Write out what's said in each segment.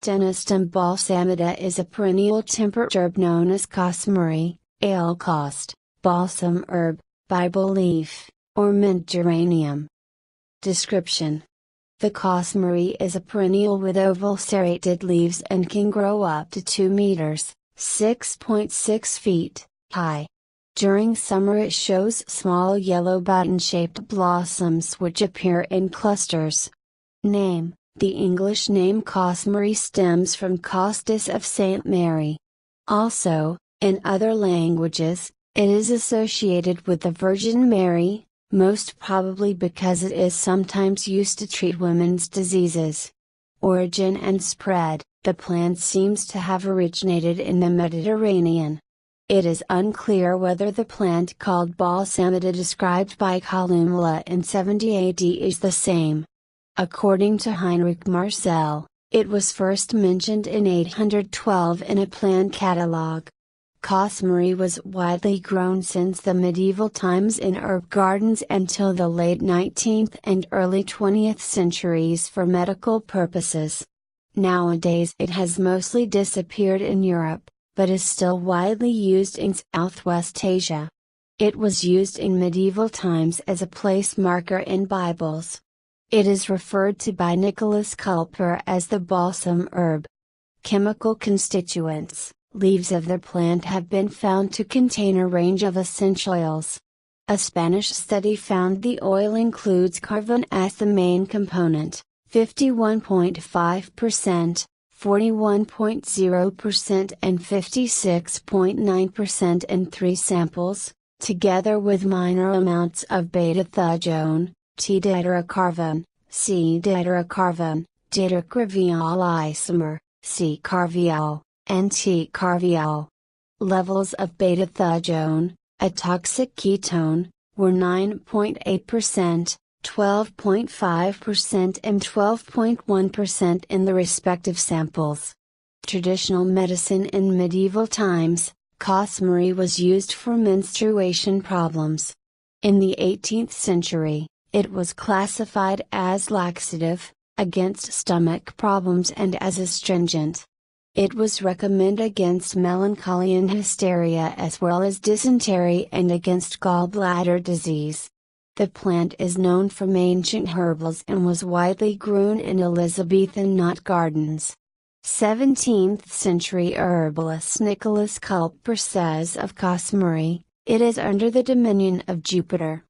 Tanacetum balsamita is a perennial temperate herb known as cosmary, ale cost, balsam herb, Bible leaf, or mint geranium. Description: the cosmary is a perennial with oval serrated leaves and can grow up to 2 meters, 6.6 feet, high. During summer it shows small yellow button-shaped blossoms which appear in clusters. Name: the English name cosmary stems from Costus of St. Mary. Also, in other languages, it is associated with the Virgin Mary, most probably because it is sometimes used to treat women's diseases. Origin and spread: the plant seems to have originated in the Mediterranean. It is unclear whether the plant called balsamita described by Columella in 70 AD is the same. According to Heinrich Marcel, it was first mentioned in 812 in a plant catalogue. Cosmary was widely grown since the medieval times in herb gardens until the late 19th and early 20th centuries for medical purposes. Nowadays it has mostly disappeared in Europe, but is still widely used in Southwest Asia. It was used in medieval times as a place marker in Bibles. It is referred to by Nicholas Culper as the balsam herb. Chemical constituents: leaves of the plant have been found to contain a range of essential oils. A Spanish study found the oil includes carbon as the main component, 51.5%, 41.0% and 56.9% in 3 samples, together with minor amounts of beta-thujone, T-deuteracarvone, C-deuteracarvone, deuteracarviol isomer, C-carviol, and T-carviol. Levels of beta-thujone, a toxic ketone, were 9.8%, 12.5% and 12.1% in the respective samples. Traditional medicine: in medieval times, cosmary was used for menstruation problems. In the 18th century, it was classified as laxative, against stomach problems and as astringent. It was recommended against melancholy and hysteria as well as dysentery and against gallbladder disease. The plant is known from ancient herbals and was widely grown in Elizabethan knot gardens. 17th century herbalist Nicholas Culper says of cosmary, it is under the dominion of Jupiter.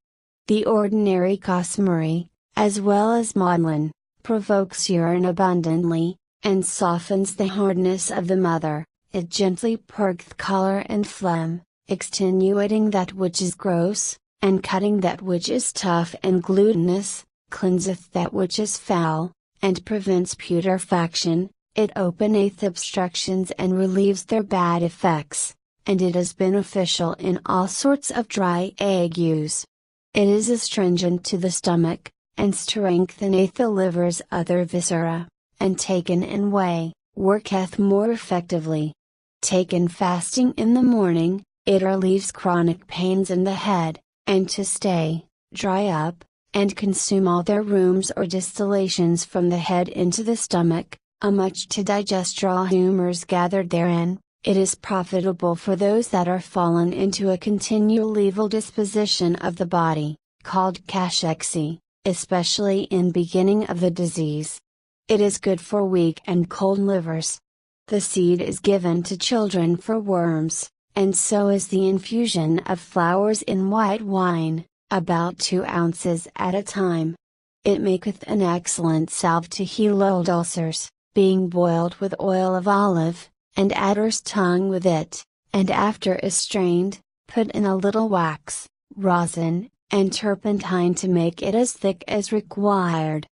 The ordinary cosmary, as well as maudlin, provokes urine abundantly, and softens the hardness of the mother. It gently purgeth choler and phlegm, extenuating that which is gross, and cutting that which is tough and glutinous, cleanseth that which is foul, and prevents putrefaction. It openeth obstructions and relieves their bad effects, and it is beneficial in all sorts of dry agues. It is astringent to the stomach, and strengtheneth the liver's other viscera, and taken in whey, worketh more effectively. Taken fasting in the morning, it relieves chronic pains in the head, and to stay, dry up, and consume all their rheums or distillations from the head into the stomach, much to digest raw humors gathered therein. It is profitable for those that are fallen into a continual evil disposition of the body, called cachexy, especially in beginning of the disease. It is good for weak and cold livers. The seed is given to children for worms, and so is the infusion of flowers in white wine, about 2 ounces at a time. It maketh an excellent salve to heal old ulcers, being boiled with oil of olive, and adder's tongue with it, and after is strained, put in a little wax, rosin, and turpentine to make it as thick as required.